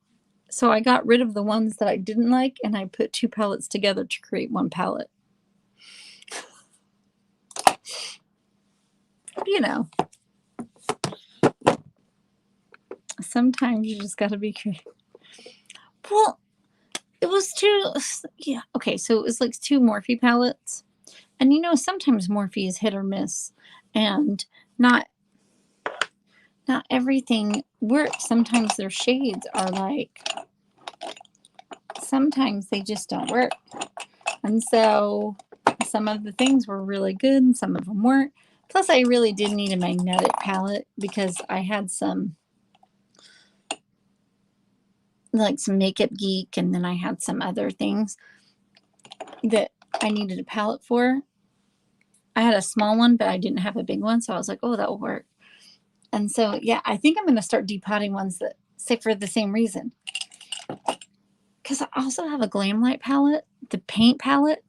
[SPEAKER 1] So I got rid of the ones that I didn't like, and I put 2 palettes together to create one palette. Sometimes you just got to be creative. Well, it was 2, yeah. Okay, so it was like 2 Morphe palettes. And sometimes Morphe is hit or miss. And not everything works. Sometimes their shades are like, sometimes they just don't work. And so some of the things were really good and some of them weren't. Plus, I really did need a magnetic palette because I had some, like some Makeup Geek, and then I had some other things that I needed a palette for. I had a small one, but I didn't have a big one, so I was like, oh, that will work. And so, yeah, I think I'm going to start depotting ones that say for the same reason. Because I also have a Glam Light palette, the paint palette.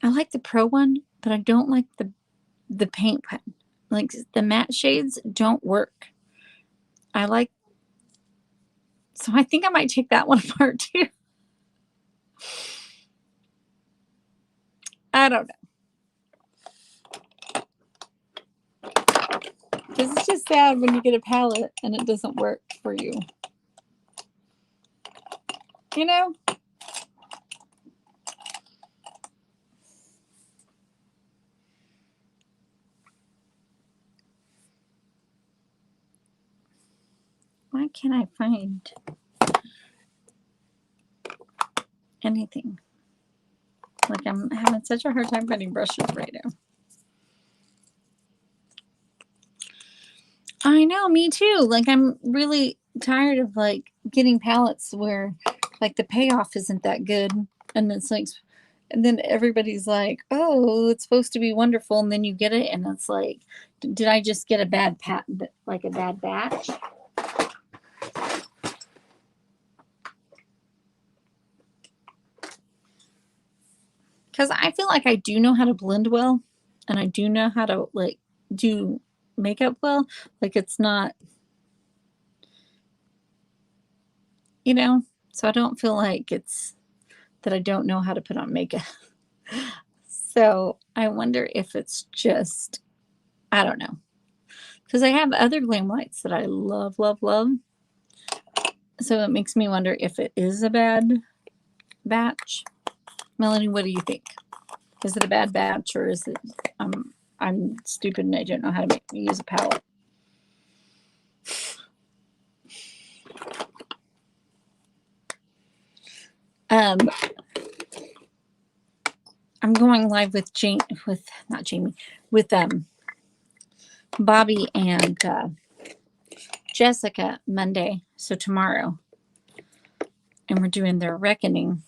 [SPEAKER 1] I like the Pro one, but I don't like the paint pen. Like the matte shades don't work. So I think I might take that one apart too. I don't know. Because it's just sad when you get a palette and it doesn't work for you. You know? Why can't I find anything? Like I'm having such a hard time finding brushes right now. I know, me too. Like I'm really tired of like getting palettes where like the payoff isn't that good, and it's like, and then everybody's like, "Oh, it's supposed to be wonderful," and then you get it, and it's like, did I just get a bad like a bad batch? Because I feel like I do know how to blend well, and I do know how to like do makeup well. Like it's not, you know, so I don't feel like it's that I don't know how to put on makeup. So I wonder if it's just, I don't know. Because I have other Glam Lights that I love, love, love. So it makes me wonder if it is a bad batch. Melanie, what do you think? Is it a bad batch, or is it I'm stupid and I don't know how to use a palette? I'm going live with Bobby and Jessica Monday, so tomorrow, and we're doing their reckoning,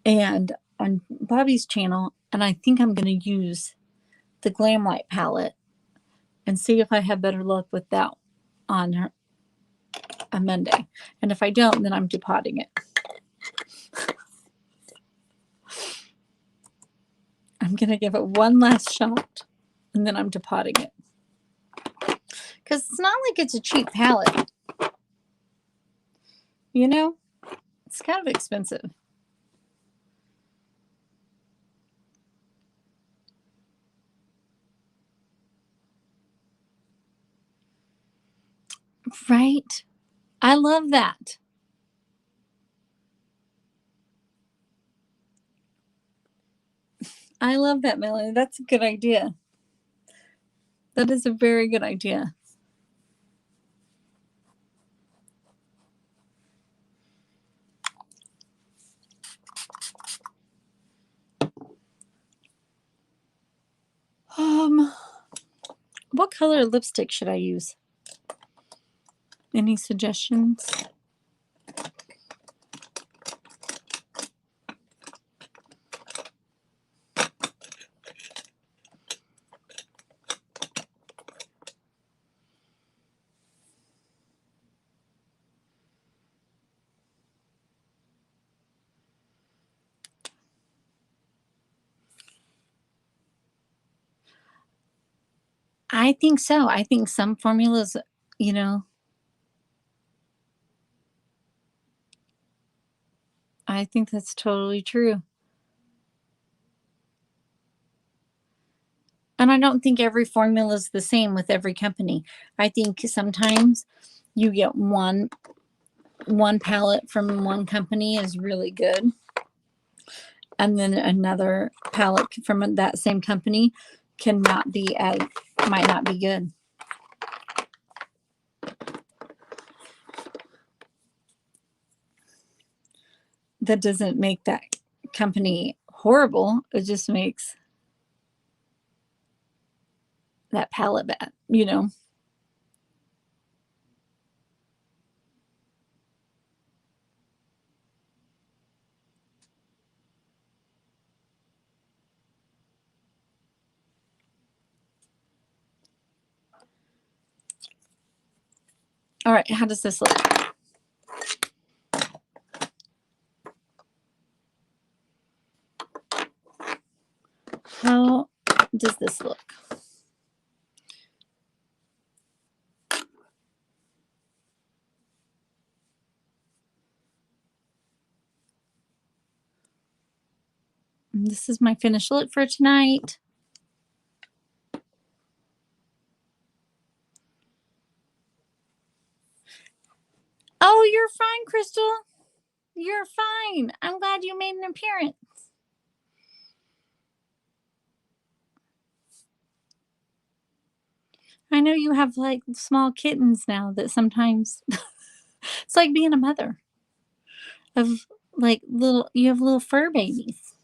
[SPEAKER 1] and on Bobby's channel, and I think I'm going to use the Glam Light palette and see if I have better luck with that on her on Monday, and if I don't, then I'm depotting it. I'm going to give it one last shot, and then I'm depotting it. Because it's not like it's a cheap palette. You know? It's kind of expensive. Right? I love that. I love that, Melanie. That's a good idea. That is a very good idea. What color lipstick should I use? Any suggestions? I think so. I think some formulas, you know, I think that's totally true. And I don't think every formula is the same with every company. I think sometimes you get one palette from one company is really good, and then another palette from that same company might not be good. That doesn't make that company horrible. It just makes that palette bad, you know. All right, how does this look? How does this look? And this is my finished look for tonight. Oh, you're fine, Crystal. You're fine. I'm glad you made an appearance. I know you have like small kittens now that sometimes it's like being a mother of like you have little fur babies.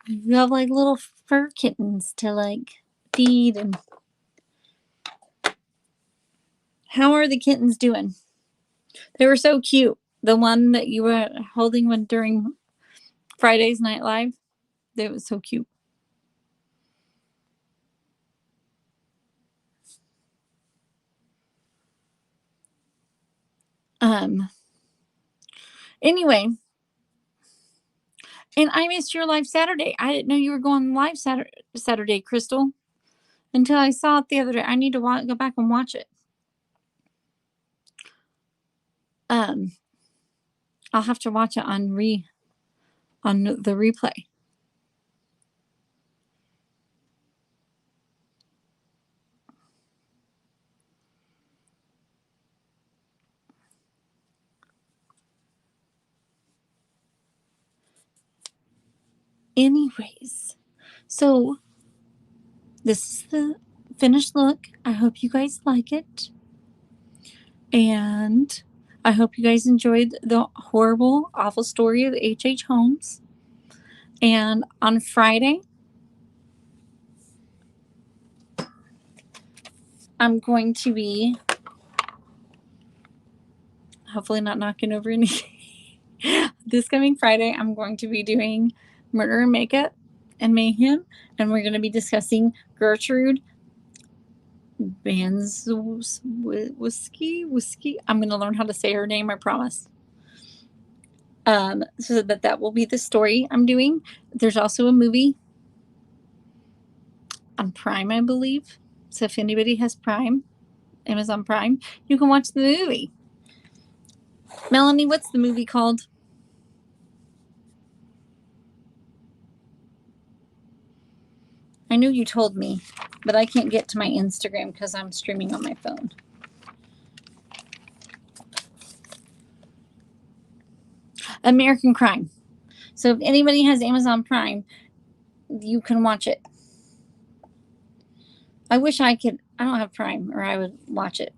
[SPEAKER 1] You have like little fur kittens to like feed. And how are the kittens doing? They were so cute. The one that you were holding when during Friday's Night Live, they was so cute. Anyway, and I missed your live Saturday. I didn't know you were going live Saturday, Crystal, until I saw it the other day. I need to go back and watch it. I'll have to watch it on the replay. Anyways, so this is the finished look. I hope you guys like it. And I hope you guys enjoyed the horrible, awful story of H.H. Holmes. And on Friday, I'm going to be hopefully not knocking over anything. This coming Friday, I'm going to be doing Murder and Makeup and Mayhem. And we're going to be discussing Gertrude Whiskey. I'm going to learn how to say her name, I promise. So that will be the story I'm doing. There's also a movie on Prime, I believe. So if anybody has Prime, Amazon Prime, you can watch the movie. Melanie, what's the movie called? I knew you told me, but I can't get to my Instagram because I'm streaming on my phone. American Crime. So if anybody has Amazon Prime, you can watch it. I wish I could. I don't have Prime, or I would watch it.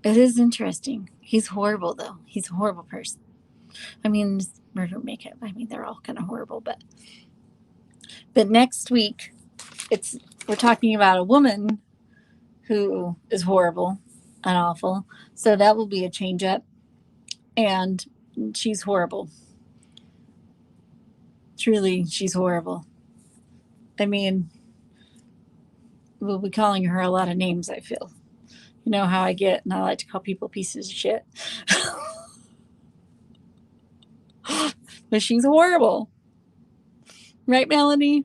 [SPEAKER 1] It is interesting. He's horrible, though. He's a horrible person. I mean, Murder Makeup. I mean, they're all kind of horrible, but next week, we're talking about a woman who is horrible and awful. So that will be a change up, and she's horrible. Truly, she's horrible. I mean, we'll be calling her a lot of names, I feel. You know how I get, and I like to call people pieces of shit. But she's horrible. Right, Melanie?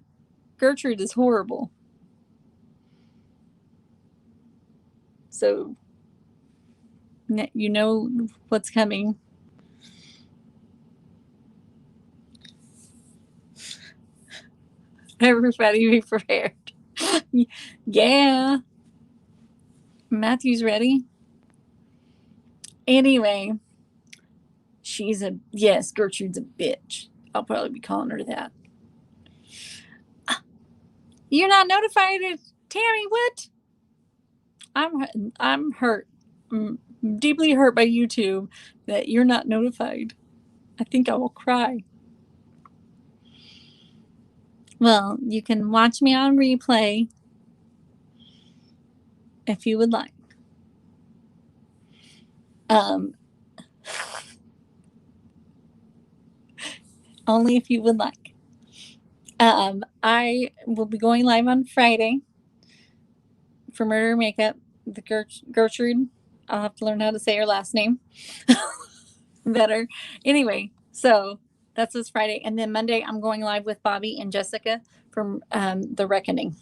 [SPEAKER 1] Gertrude is horrible. So, you know what's coming. Everybody be prepared. Yeah. Matthew's ready. Anyway, Gertrude's a bitch. I'll probably be calling her that. You're not notified Tammy, what? I'm hurt. I'm deeply hurt by YouTube that you're not notified. I think I will cry. Well, you can watch me on replay if you would like. Only if you would like. I will be going live on Friday for Murder Makeup. The Gertrude. I'll have to learn how to say her last name better. Anyway, so that's this Friday, and then Monday I'm going live with Bobby and Jessica from The Reckoning.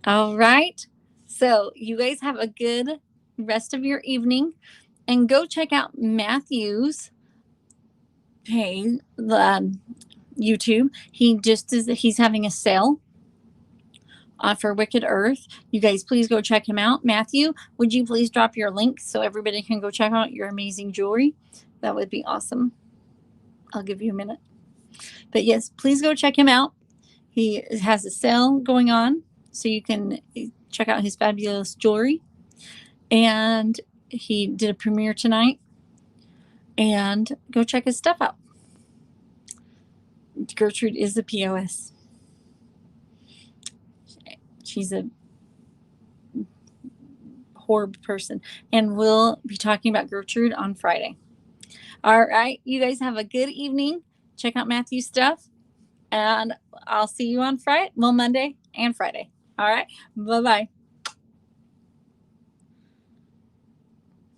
[SPEAKER 1] All right. So you guys have a good rest of your evening, and go check out Matthew's page, YouTube. He's having a sale for Wicked Earth. You guys please go check him out. Matthew, would you please drop your link so everybody can go check out your amazing jewelry? That would be awesome. I'll give you a minute. But yes, please go check him out. He has a sale going on, so you can check out his fabulous jewelry. And he did a premiere tonight. And go check his stuff out. Gertrude is a POS. She's a horrible person. And we'll be talking about Gertrude on Friday. All right. You guys have a good evening. Check out Matthew's stuff. And I'll see you on Friday. Well, Monday and Friday. All right. Bye-bye.